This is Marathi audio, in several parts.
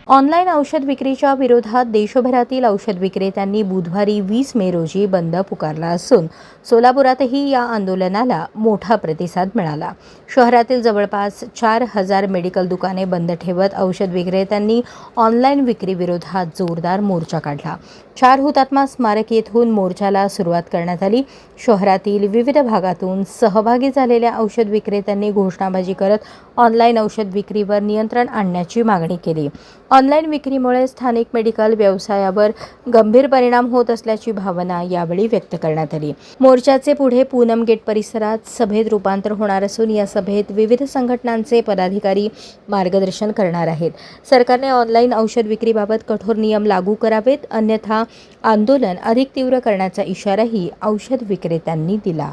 ऑनलाईन औषध विक्रीच्या विरोधात देशभरातील औषध विक्रेत्यांनी बुधवारी 20 मे रोजी बंद पुकारला असून सोलापुरातही या आंदोलनाला मोठा प्रतिसाद मिळाला। शहरातील जवळपास 4000 मेडिकल दुकाने बंद ठेवत औषध विक्रेत्यांनी ऑनलाईन विक्री विरोधात जोरदार मोर्चा काढला। 4 हुतात्मा स्मारक येथून मोर्चाला सुरुवात करण्यात आली। शहरातील विविध भागातून सहभागी झालेल्या औषध विक्रेत्यांनी घोषणाबाजी करत ऑनलाईन औषध विक्रीवर नियंत्रण आणण्याची मागणी केली। ऑनलाईन विक्रीमुळे स्थानिक मेडिकल व्यवसायावर गंभीर परिणाम होत असल्याची भावना यावेळी व्यक्त करण्यात आली। मोर्चाचे पुढे पूनम गेट परिसरात सभेत रूपांतर होणार असून या सभेत विविध संघटनांचे पदाधिकारी मार्गदर्शन करणार आहेत। सरकारने ऑनलाईन औषध विक्रीबाबत कठोर नियम लागू करावेत, अन्यथा आंदोलन अधिक तीव्र करण्याचा इशाराही औषध विक्रेत्यांनी दिला।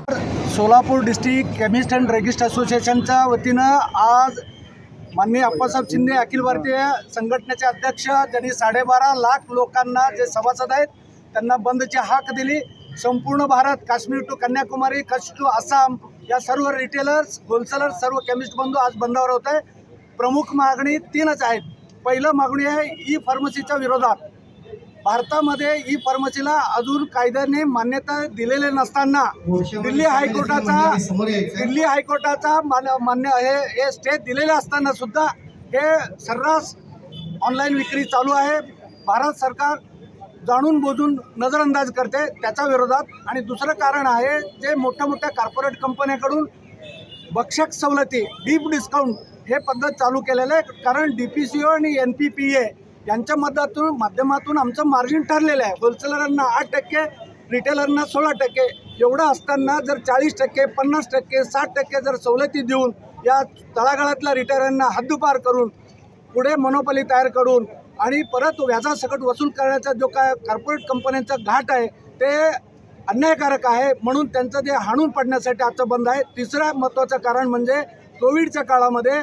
Solapur district chemist and druggist असोसिएशनच्या वतीनं आज माननीय अप्पासाहेब शिंदे अखिल भारतीय संघटनेचे अध्यक्ष ज्यांनी 12.5 लाख लोकांना जे सभासद आहेत त्यांना बंदची हाक दिली। संपूर्ण भारत, काश्मीर टू कन्याकुमारी, कच्छ टू आसाम या सर्व रिटेलर्स, होलसेलर्स, सर्व केमिस्ट बंधू आज बंदावर होत आहे। प्रमुख मागणी 3च आहेत। पहिलं मागणी आहे ई फार्मसीच्या विरोधात। भारतामध्ये ई फार्मसीला अजून कायद्याने मान्यता दिलेले नसताना दिल्ली हायकोर्टाचा मान्य हे स्टे दिलेले असताना सुद्धा हे सर्रास ऑनलाईन विक्री चालू आहे। भारत सरकार जाणून बुजून नजरअंदाज करते त्याच्या विरोधात। आणि दुसरं कारण आहे जे मोठ्या कॉर्पोरेट कंपन्यांकडून भक्षक सवलती, डीप डिस्काउंट हे पद्धत चालू केलेलं आहे। कारण DPCO आणि NPPA यांच्या माध्यमातून आमचं मार्जिन ठरलेलं आहे। होलसेलरांना 8%, रिटेलरना 16%। एवढं असताना जर 40%, 50%, 60% जर सवलती देऊन या तळागाळातल्या रिटेलरांना हद्दपार करून पुढे मोनोपॉली तयार करून आणि परत व्याजासकट वसूल करण्याचा जो काय कॉर्पोरेट कंपन्यांचा घाट आहे ते अन्यायकारक आहे। म्हणून त्यांचं ते हाणून पडण्यासाठी आजचं बंद आहे। तिसरं महत्त्वाचं कारण म्हणजे कोविडच्या काळामध्ये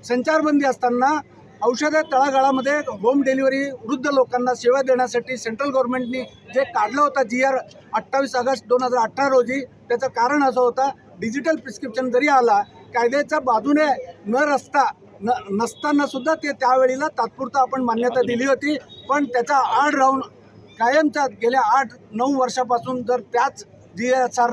संचारबंदी असताना औषधे तळागाळामध्ये होम डिलिव्हरी वृद्ध लोकांना सेवा देण्यासाठी सेंट्रल गव्हर्नमेंटनी जे काढलं होतं GR 28 ऑगस्ट 2018 रोजी, त्याचं कारण असं होतं डिजिटल प्रिस्क्रिप्शन जरी आला कायद्याच्या बाजूने नसताना सुद्धा ते त्यावेळेला तात्पुरता आपण मान्यता दिली होती। पण त्याचा आड राहून कायमचा गेल्या 8-9 वर्षापासून जर त्याच GRचा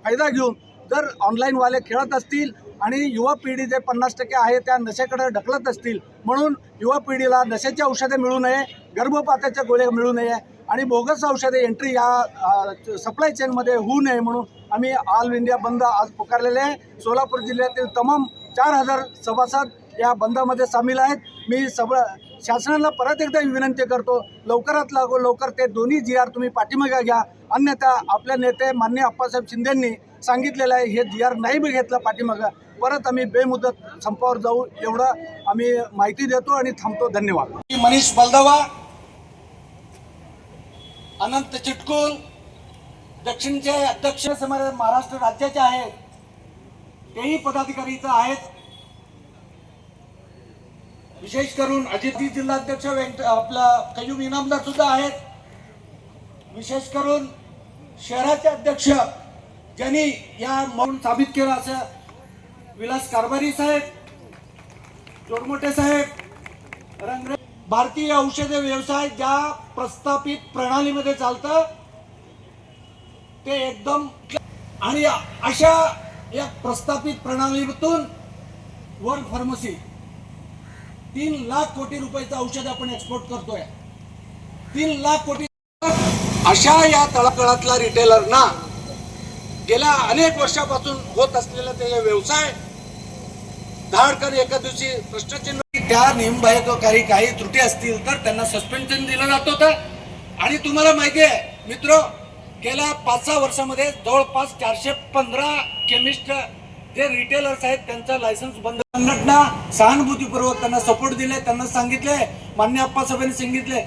फायदा घेऊन जर ऑनलाईनवाले खेळत असतील आणि युवा पिढी जे 50% आहे त्या नशेकडे ढकलत असतील, म्हणून युवा पिढीला नशेची औषधे मिळू नये, गर्भपाताच्या गोळ्या मिळू नये आणि बोगस औषधे एंट्री या सप्लाय चेनमध्ये होऊ नये म्हणून आम्ही ऑल इंडिया बंद आज पुकारलेले आहे। सोलापूर जिल्ह्यातील तमाम 4000 सभासद या बंदामध्ये सामील आहेत। मी शासनाला परत एकदा विनंती करतो, लवकरात लवकर ते दोन्ही GR तुम्ही पाठीमागे घ्या, अन्यथा आपल्या नेते माननीय अप्पासाहेब शिंदेंनी सांगितलेलं आहे हे GR नाही मी घेतलं पाठीमागं परत आम्ही बेमुदत संपावर जाऊ, एवढं आम्ही माहिती देतो आणि थांबतो। धन्यवाद। मनीष बलदावा, अनंत चिटकुल, दक्षिणचे अध्यक्ष महाराष्ट्र राज्याचे आहेत, तेही पदाधिकारी इथं आहेत। विशेष करून अजित जिल्हाध्यक्ष आपला कयूम इनामदार सुद्धा आहेत। विशेष करून शहराचे अध्यक्ष ज्यांनी या मौन साबित केलं असं विलास कारभारी साहेब, जोडमोटे साहेब, भारतीय औषध व्यवसाय ज्या प्रस्थापित प्रणालीमध्ये चालतं ते एकदम आणि अशा या प्रस्थापित प्रणालीतून वर्ल्ड फार्मसी 3 लाख कोटी रुपयाचं औषध आपण एक्सपोर्ट करतोय। 3 लाख कोटी अशा या तळागाळातल्या रिटेलरना गेल्या अनेक वर्षापासून होत असलेला ते व्यवसाय धाडकर एका दिवशी प्रश्नचिन्ह त्या नियमबाह्य काही त्रुटी असतील तर त्यांना सस्पेन्शन दिलं जात होतं। आणि तुम्हाला माहिती आहे मित्र, गेल्या 5-6 वर्षामध्ये जवळपास 415 केमिस्ट जे रिटेलर्स आहेत त्यांचा लायसन्स बंद। संघटना सहानुभूतीपूर्वक त्यांना सपोर्ट दिले, त्यांना सांगितले, मान्य अप्पासाहेबांनी सांगितले